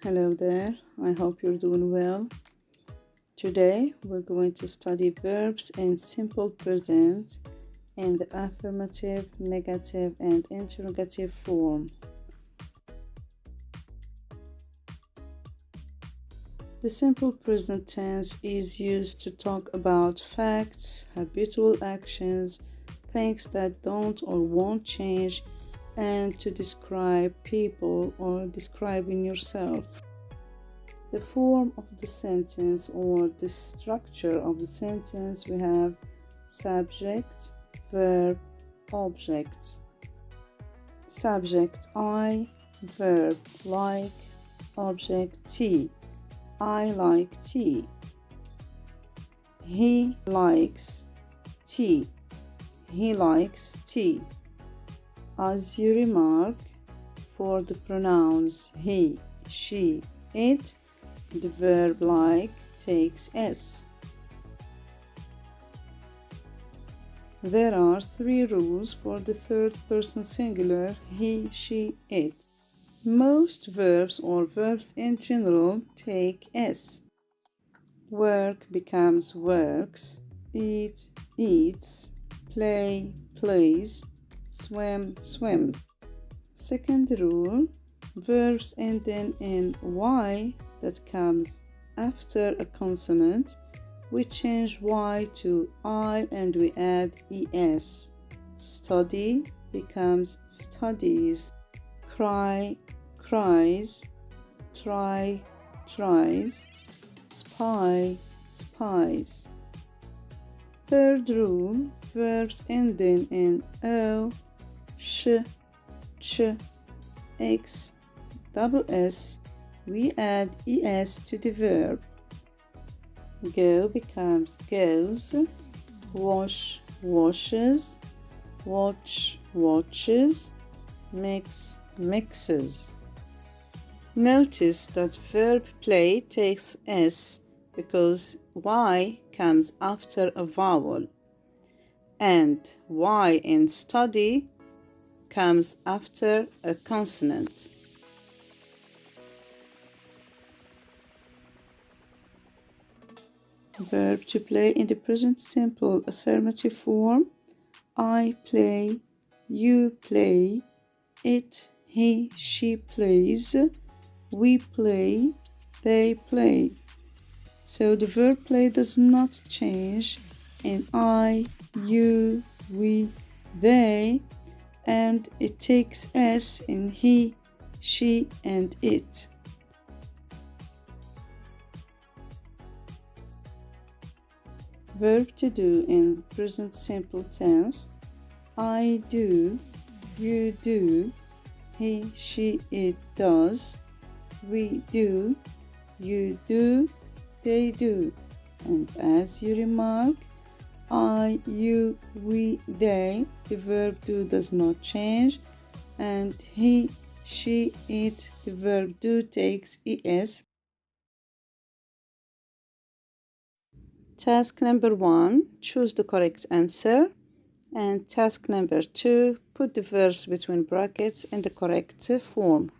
Hello there, I hope you're doing well. Today we're going to study verbs in simple present in the affirmative, negative, and interrogative form. The simple present tense is used to talk about facts, habitual actions, things that don't or won't change, and to describe people or describing yourself. The form of the sentence or the structure of the sentence, we have subject, verb, object. Subject I, verb like, object tea. I like tea. He likes tea. He likes tea. As you remark, for the pronouns he, she, it, the verb like takes S. There are 3 rules for the third person singular he, she, it. Most verbs or verbs in general take S. Work becomes works, eat, eats, play, plays, swim, swims. Second rule, verbs ending in Y that comes after a consonant, we change Y to I and we add ES. Study becomes studies. Cry, cries. Try, tries. Spy, spies. Third rule, verbs ending in O, sh, ch, x, double s, we add es to the verb. Go becomes goes, wash, washes, watch, watches, mix, mixes. Notice that verb play takes S because Y comes after a vowel, and Y in study comes after a consonant. Verb to play in the present simple affirmative form. I play, you play, it, he, she plays, we play, they play. So the verb play does not change in I, you, we, they, and it takes S in he, she, and it. Verb to do in present simple tense. I do, you do, he, she, it does, we do, you do, they do. And as you remark, I, you, we, they, the verb do does not change, and he, she, it, the verb do takes es. Task number 1, choose the correct answer. And task number 2, put the verbs between brackets in the correct form.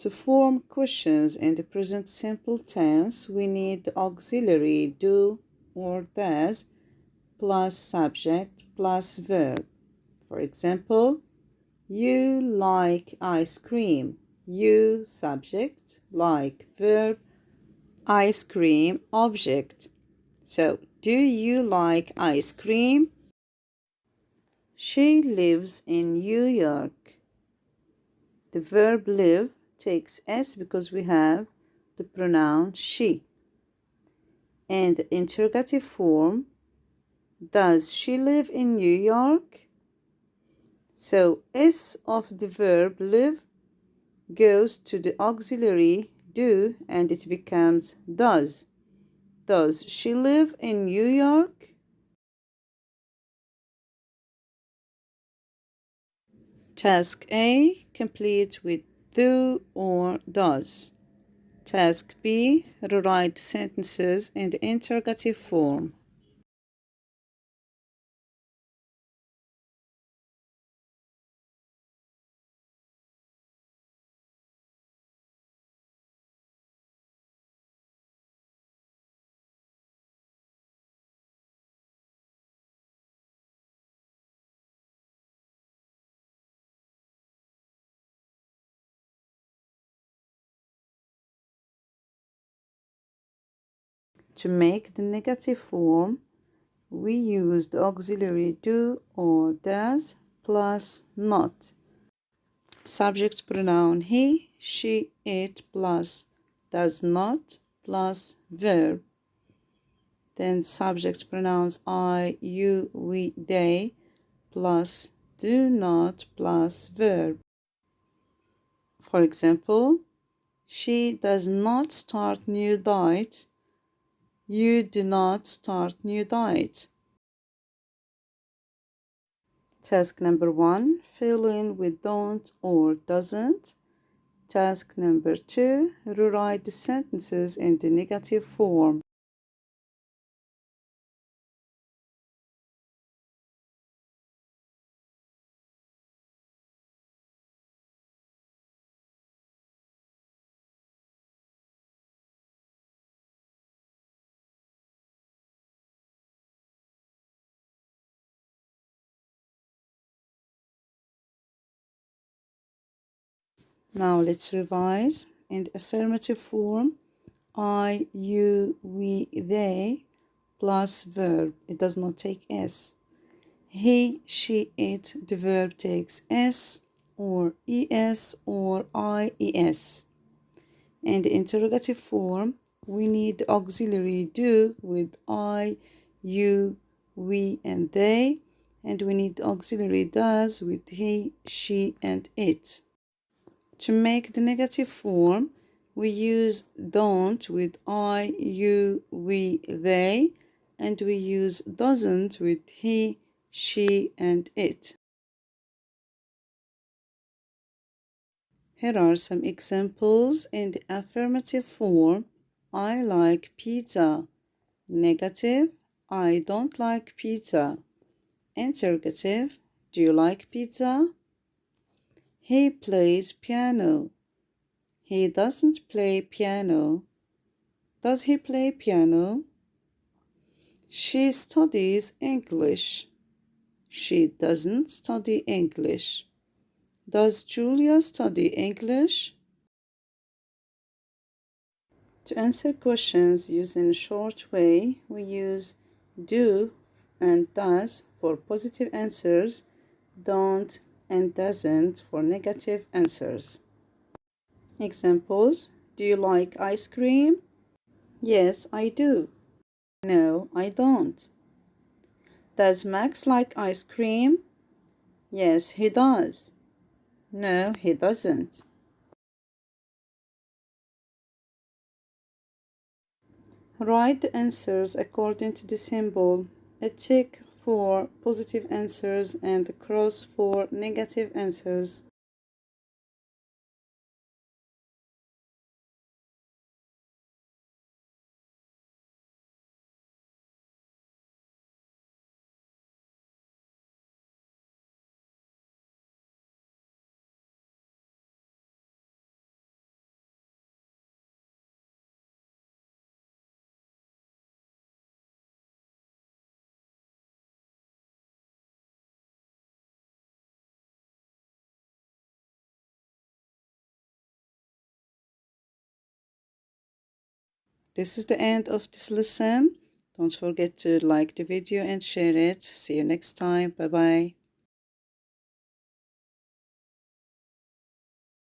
To form questions in the present simple tense, we need the auxiliary do or does plus subject plus verb. For example, you like ice cream. You subject, like verb, ice cream object. So, do you like ice cream? She lives in New York. The verb live takes S because we have the pronoun she. And the interrogative form, does she live in New York? So S of the verb live goes to the auxiliary do and it becomes does. Does she live in New York? Task A, complete with do or does. Task B, rewrite sentences in the interrogative form. To make the negative form, we use the auxiliary do or does plus not. Subject pronoun he, she, it plus does not plus verb. Then subject pronouns I, you, we, they plus do not plus verb. For example, she does not start new diet. You do not start new diet. Task number 1, fill in with don't or doesn't. Task number 2, rewrite the sentences in the negative form. Now let's revise. In the affirmative form, I, you, we, they plus verb. It does not take S. He, she, it, the verb takes S or ES or IES. In the interrogative form, we need the auxiliary do with I, you, we, and they, and we need the auxiliary does with he, she, and it. To make the negative form, we use don't with I, you, we, they, and we use doesn't with he, she, and it. Here are some examples in the affirmative form. I like pizza. Negative, I don't like pizza. Interrogative, do you like pizza? He plays piano. He doesn't play piano. Does he play piano? She studies English. She doesn't study English. Does Julia study English? To answer questions using a short way, we use do and does for positive answers, don't and doesn't for negative answers. Examples: do you like ice cream? Yes, I do. No, I don't. Does Max like ice cream? Yes, he does. No, he doesn't. Write the answers according to the symbol. A tick for positive answers and a cross for negative answers. This is the end of this lesson. Don't forget to like the video and share it. See you next time. Bye bye.